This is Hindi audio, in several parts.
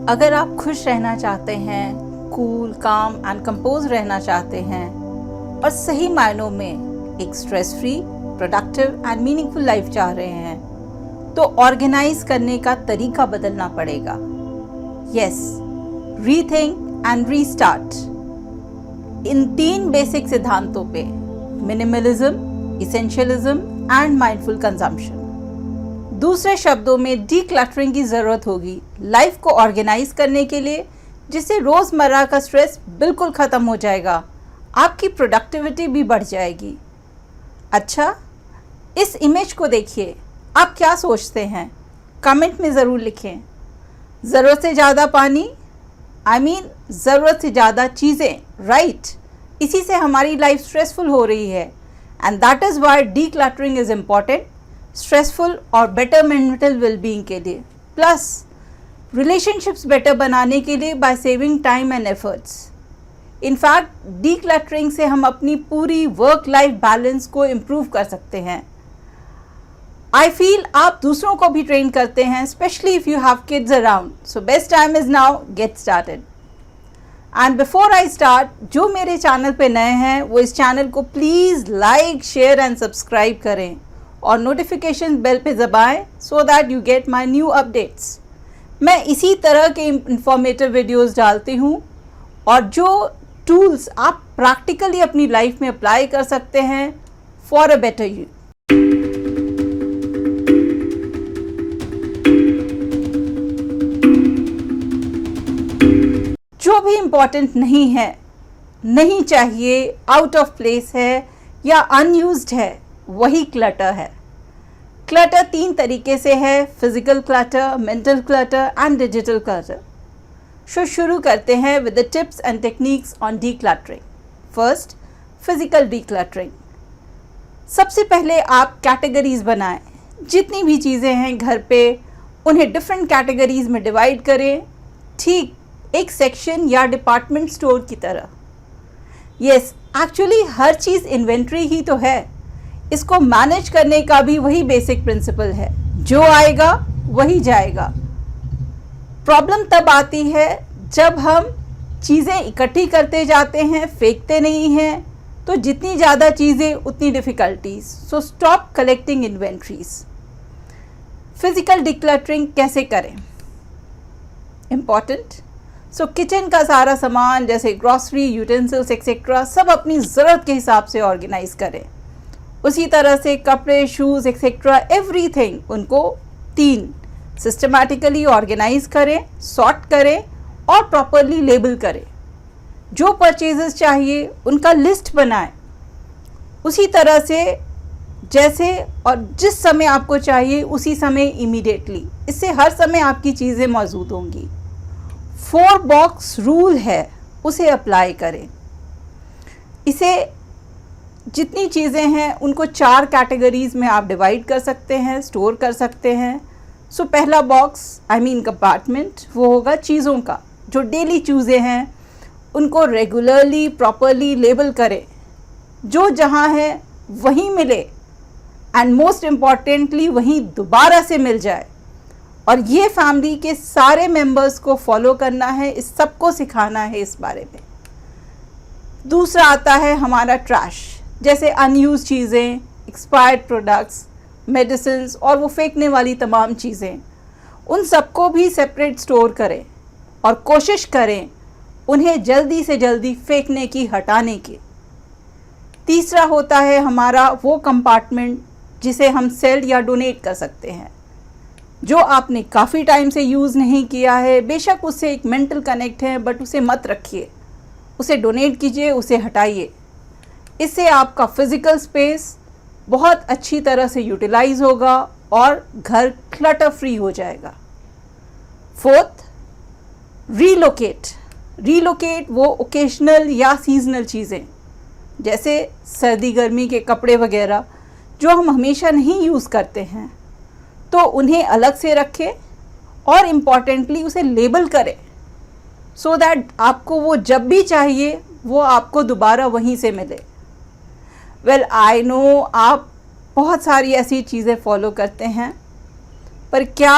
अगर आप खुश रहना चाहते हैं, कूल, काम एंड कंपोज रहना चाहते हैं और सही मायनों में एक stress free, productive and meaningful life चाह रहे हैं, तो ऑर्गेनाइज करने का तरीका बदलना पड़ेगा। Yes, rethink and restart. In 3 basic सिद्धांतों पे, मिनिमलिज्म, इसेंशियलिज्म एंड माइंडफुल कंजम्पशन। दूसरे शब्दों में डीक्लटरिंग की ज़रूरत होगी लाइफ को ऑर्गेनाइज करने के लिए, जिससे रोज़मर्रा का स्ट्रेस बिल्कुल ख़त्म हो जाएगा, आपकी प्रोडक्टिविटी भी बढ़ जाएगी। अच्छा, इस इमेज को देखिए, आप क्या सोचते हैं? कमेंट में ज़रूर लिखें। ज़रूरत से ज़्यादा पानी, ज़रूरत से ज़्यादा चीज़ें, राइट? इसी से हमारी लाइफ स्ट्रेसफुल हो रही है and that is why decluttering is important, stressful और बेटर मेंटल वेलबींग के लिए, प्लस रिलेशनशिप्स बेटर बनाने के लिए by saving time and efforts. In fact decluttering से हम अपनी पूरी वर्क लाइफ बैलेंस को इम्प्रूव कर सकते हैं। आई फील आप दूसरों को भी ट्रेन करते हैं, specially if you have kids around, so best time is now, get started. And before I start, जो मेरे चैनल पे नए हैं वो इस चैनल को please like, share and subscribe करें और नोटिफिकेशन बेल पे दबाएं so that you get my new updates. मैं इसी तरह के इंफॉर्मेटिव वीडियोस डालती हूँ और जो टूल्स आप प्रैक्टिकली अपनी लाइफ में अप्लाई कर सकते हैं फॉर अ बेटर यू। जो भी इम्पोर्टेंट नहीं है, नहीं चाहिए, आउट ऑफ प्लेस है या अनयूज्ड है, वही क्लटर है। क्लटर 3 तरीके से है, physical clutter, mental clutter and digital clutter. शुरू करते हैं with the tips and techniques on decluttering. First, physical decluttering. सबसे पहले आप कैटेगरीज बनाएं। जितनी भी चीज़ें हैं घर पे, उन्हें डिफरेंट कैटेगरीज में डिवाइड करें, ठीक एक सेक्शन या डिपार्टमेंट स्टोर की तरह। यस, एक्चुअली हर चीज़ इन्वेंट्री ही तो है। इसको मैनेज करने का भी वही बेसिक प्रिंसिपल है, जो आएगा वही जाएगा। प्रॉब्लम तब आती है जब हम चीज़ें इकट्ठी करते जाते हैं, फेंकते नहीं हैं, तो जितनी ज़्यादा चीज़ें उतनी difficulties. So stop collecting inventories. Physical decluttering कैसे करें? इम्पॉर्टेंट। सो किचन का सारा सामान जैसे ग्रॉसरी, यूटेंसिल्स एक्सेट्रा सब अपनी ज़रूरत के हिसाब से ऑर्गेनाइज करें। उसी तरह से कपड़े, शूज़ एक्सेट्रा एवरीथिंग, उनको 3 सिस्टमैटिकली ऑर्गेनाइज करें, सॉर्ट करें और प्रॉपरली लेबल करें। जो परचेजेस चाहिए उनका लिस्ट बनाएं, उसी तरह से जैसे और जिस समय आपको चाहिए उसी समय इमीडिएटली। इससे हर समय आपकी चीज़ें मौजूद होंगी। 4 बॉक्स रूल है, उसे अप्लाई करें। इसे जितनी चीज़ें हैं उनको 4 कैटेगरीज में आप डिवाइड कर सकते हैं, स्टोर कर सकते हैं। सो पहला बॉक्स कंपार्टमेंट वो होगा चीज़ों का। जो डेली चीज़ें हैं उनको रेगुलरली प्रॉपरली लेबल करें, जो जहाँ है वहीं मिले एंड मोस्ट इम्पॉर्टेंटली वहीं दोबारा से मिल जाए। और ये फैमिली के सारे मेंबर्स को फॉलो करना है, इस सबको सिखाना है इस बारे में। दूसरा आता है हमारा ट्रैश, जैसे अनयूज चीज़ें, एक्सपायर्ड प्रोडक्ट्स, मेडिसिन्स और वो फेंकने वाली तमाम चीज़ें, उन सबको भी सेपरेट स्टोर करें और कोशिश करें उन्हें जल्दी से जल्दी फेंकने की, हटाने की। तीसरा होता है हमारा वो कंपार्टमेंट जिसे हम सेल या डोनेट कर सकते हैं। जो आपने काफ़ी टाइम से यूज़ नहीं किया है, बेशक उससे एक मेंटल कनेक्ट है, बट उसे मत रखिए, उसे डोनेट कीजिए, उसे हटाइए। इससे आपका फिज़िकल स्पेस बहुत अच्छी तरह से यूटिलाइज होगा और घर क्लटर फ्री हो जाएगा। Fourth, relocate. रीलोकेट वो ओकेशनल या सीजनल चीज़ें, जैसे सर्दी गर्मी के कपड़े वगैरह जो हम हमेशा नहीं यूज़ करते हैं, तो उन्हें अलग से रखें और इम्पॉर्टेंटली उसे लेबल करें सो दैट आपको वो जब भी चाहिए वो आपको दोबारा वहीं से मिले। वेल, आई नो आप बहुत सारी ऐसी चीज़ें फॉलो करते हैं, पर क्या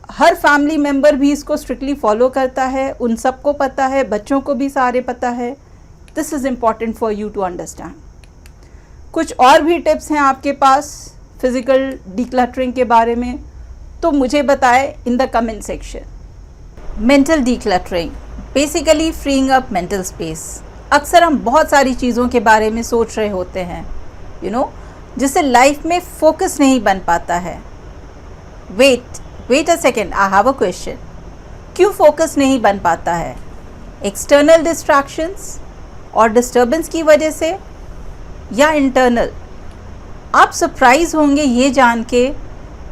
हर फैमिली मेम्बर भी इसको स्ट्रिक्टली फॉलो करता है, उन सबको पता है, बच्चों को भी सारे पता है. This is important for you to understand. कुछ और भी टिप्स हैं आपके पास फिज़िकल डिक्लटरिंग के बारे में, तो मुझे बताएं in the comment section. Mental decluttering basically freeing up mental space. अक्सर हम बहुत सारी चीज़ों के बारे में सोच रहे होते हैं, जिससे लाइफ में फोकस नहीं बन पाता है. Wait a second, I have a question. क्यों फोकस नहीं बन पाता है? एक्सटर्नल डिस्ट्रैक्शंस और डिस्टर्बेंस की वजह से या इंटरनल? आप सरप्राइज होंगे ये जान के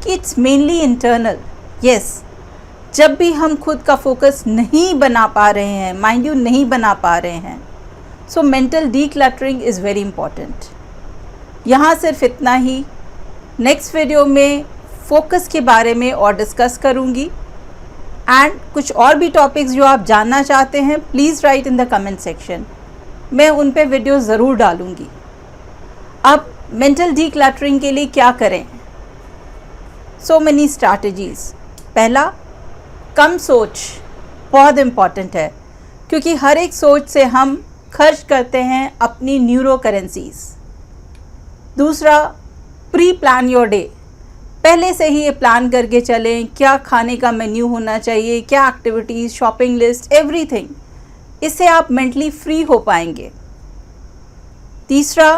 कि इट्स मेनली इंटरनल. यस, जब भी हम खुद का फोकस नहीं बना पा रहे हैं, माइंड यू नहीं बना पा रहे हैं, so mental decluttering is very important. यहाँ सिर्फ इतना ही. नेक्स्ट वीडियो में फोकस के बारे में और डिस्कस करूँगी. एंड कुछ और भी टॉपिक्स जो आप जानना चाहते हैं, please write in the comment section. मैं उन पे वीडियो ज़रूर डालूँगी. अब मेंटल डिक्लटरिंग के लिए क्या करें? So many strategies. पहला, कम सोच बहुत इम्पॉर्टेंट है, क्योंकि हर एक सोच से हम खर्च करते हैं अपनी न्यूरो करेंसीज. दूसरा, प्री प्लान योर डे. पहले से ही ये प्लान करके चलें, क्या खाने का मेन्यू होना चाहिए, क्या एक्टिविटीज़, शॉपिंग लिस्ट, एवरीथिंग. इससे आप मेंटली फ्री हो पाएंगे. तीसरा,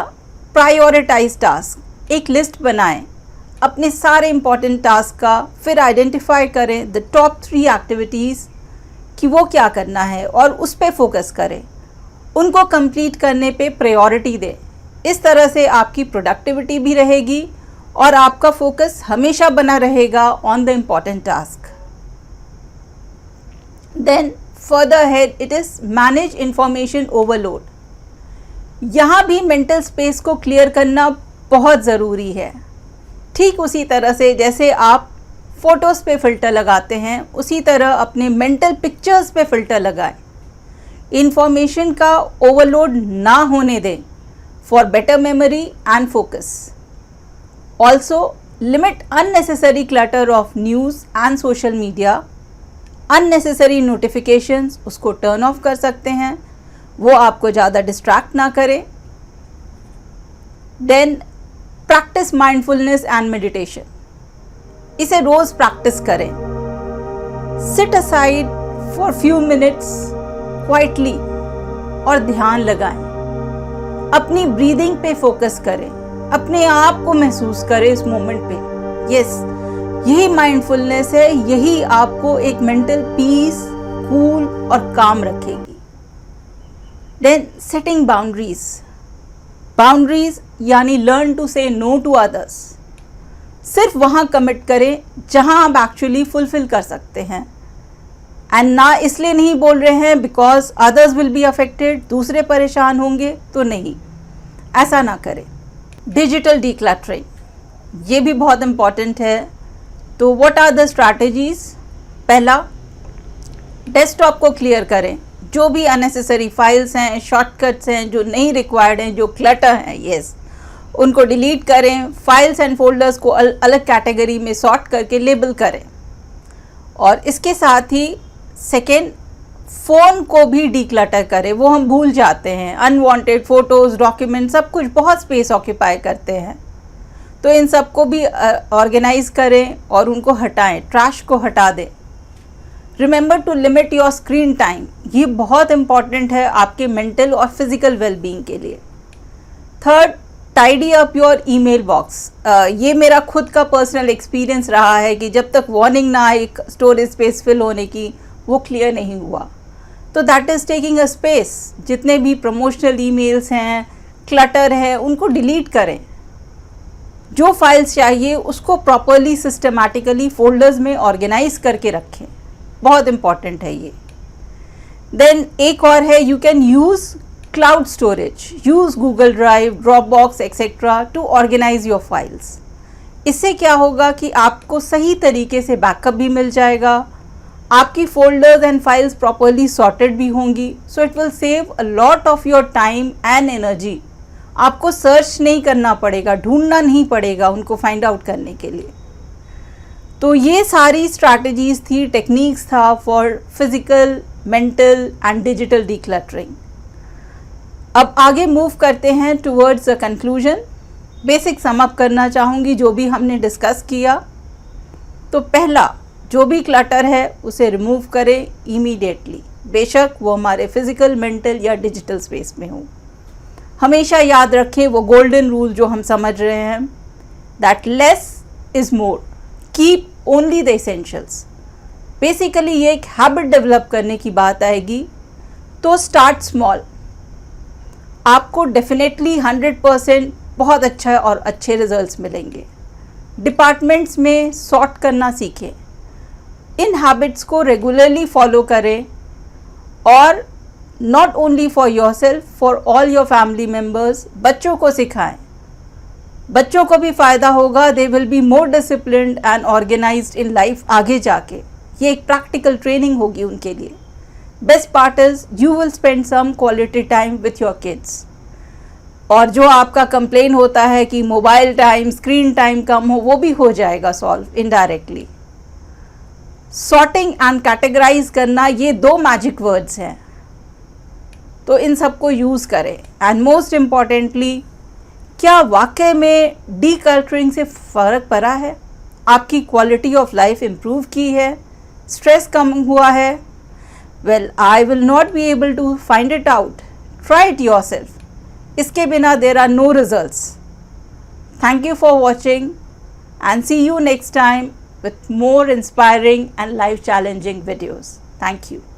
प्रायोरिटाइज टास्क. एक लिस्ट बनाएं अपने सारे इम्पॉर्टेंट टास्क का, फिर आइडेंटिफाई करें द टॉप 3 एक्टिविटीज़ कि वो क्या करना है और उस पे फोकस करें. उनको कंप्लीट करने पे प्रायोरिटी दें. इस तरह से आपकी प्रोडक्टिविटी भी रहेगी और आपका फोकस हमेशा बना रहेगा on the important task. Then further head it is manage information overload. यहाँ भी मेंटल स्पेस को क्लियर करना बहुत ज़रूरी है. ठीक उसी तरह से जैसे आप फ़ोटोज़ पे फ़िल्टर लगाते हैं, उसी तरह अपने मेंटल पिक्चर्स पे फ़िल्टर लगाएं. इंफॉर्मेशन का ओवरलोड ना होने दें for better memory and focus. Also limit unnecessary clutter of news and social media. Unnecessary notifications, उसको टर्न ऑफ कर सकते हैं, वो आपको ज़्यादा डिस्ट्रैक्ट ना करे. Then practice mindfulness and meditation. इसे रोज़ प्रैक्टिस करें. Sit aside for few minutes quietly और ध्यान लगाएं. अपनी ब्रीदिंग पे फोकस करें, अपने आप को महसूस करें इस मोमेंट पे. यस, यही माइंडफुलनेस है, यही आपको एक मेंटल पीस, कूल और काम रखेगी. Then setting boundaries. बाउंड्रीज यानी learn to say no to others. सिर्फ वहाँ कमिट करें जहाँ आप एक्चुअली फुलफिल कर सकते हैं, एंड ना इसलिए नहीं बोल रहे हैं because others will be affected, दूसरे परेशान होंगे, तो नहीं, ऐसा ना करें. डिजिटल डिक्लटरिंग, ये भी बहुत इम्पॉर्टेंट है. तो व्हाट आर द स्ट्रैटेजीज? पहला, डेस्कटॉप को क्लियर करें. जो भी अननेसेसरी फाइल्स हैं, शॉर्टकट्स हैं, जो नहीं रिक्वायर्ड हैं, जो क्लटर हैं, यस, उनको डिलीट करें. फाइल्स एंड फोल्डर्स को अलग कैटेगरी में सॉर्ट करके लेबल करें. और इसके साथ ही सेकेंड, फ़ोन को भी डिक्लटर करें. वो हम भूल जाते हैं. अनवांटेड फ़ोटोज़, डॉक्यूमेंट, सब कुछ बहुत स्पेस ऑक्यूपाई करते हैं. तो इन सब को भी ऑर्गेनाइज़ करें और उनको हटाएं, ट्रैश को हटा दें. Remember to limit your screen time. ये बहुत इंपॉर्टेंट है आपके मेंटल और फिजिकल वेलबींग के लिए. Third, tidy up your email box. ये मेरा खुद का पर्सनल एक्सपीरियंस रहा है कि जब तक वार्निंग ना आए स्टोरेज स्पेस फिल होने की, वो क्लियर नहीं हुआ, तो that is taking a space. जितने भी प्रमोशनल ईमेल्स हैं, क्लटर है, उनको डिलीट करें. जो फाइल्स चाहिए उसको प्रॉपरली सिस्टमैटिकली फोल्डर्स में ऑर्गेनाइज करके रखें. बहुत इंपॉर्टेंट है ये. देन एक और है, you can use cloud storage. Use Google Drive, Dropbox etcetera to organise your files. इससे क्या होगा कि आपको सही तरीके से बैकअप भी मिल जाएगा, आपकी folders and files properly sorted भी होंगी. So it will save a lot of your time and energy. आपको सर्च नहीं करना पड़ेगा, ढूंढना नहीं पड़ेगा उनको फाइंड आउट करने के लिए. तो ये सारी स्ट्रैटेजीज थी, टेक्निक्स था for physical, mental and digital decluttering. अब आगे मूव करते हैं towards the conclusion. Basic sum up करना चाहूँगी जो भी हमने डिस्कस किया। तो पहला, जो भी क्लटर है उसे रिमूव करें इमीडिएटली, बेशक वो हमारे फिजिकल, मेंटल या डिजिटल स्पेस में हो। हमेशा याद रखें वो गोल्डन रूल जो हम समझ रहे हैं, that less is more, keep only the essentials. Basically ये एक हैबिट डेवलप करने की बात आएगी, तो स्टार्ट स्मॉल। आपको डेफिनेटली 100% बहुत अच्छा और अच्छे रिजल्ट्स मिलेंगे। डिपार्टमेंट्स में सॉर्ट करना सीखें, इन हैबिट्स को रेगुलरली फॉलो करें और not only for yourself, for all your family members. बच्चों को सिखाएं, बच्चों को भी फ़ायदा होगा, they will be more disciplined and organised in life आगे जाके। ये एक प्रैक्टिकल ट्रेनिंग होगी उनके लिए। Best part is you will spend some quality time with your kids. और जो आपका कंप्लेन होता है कि मोबाइल टाइम, स्क्रीन टाइम कम हो, वो भी हो जाएगा solve indirectly. Sorting and categorise करना, ये 2 मैजिक वर्ड्स हैं, तो इन सबको यूज़ करें। एंड मोस्ट इम्पॉर्टेंटली, क्या वाकई में डीकल्टरिंग से फ़र्क पड़ा है? आपकी क्वालिटी ऑफ लाइफ इम्प्रूव की है? स्ट्रेस कम हुआ है? Well, I will not be able to find it out. Try it yourself. इसके बिना there are no results. Thank you for watching and see you next time with more inspiring and life challenging videos. Thank you.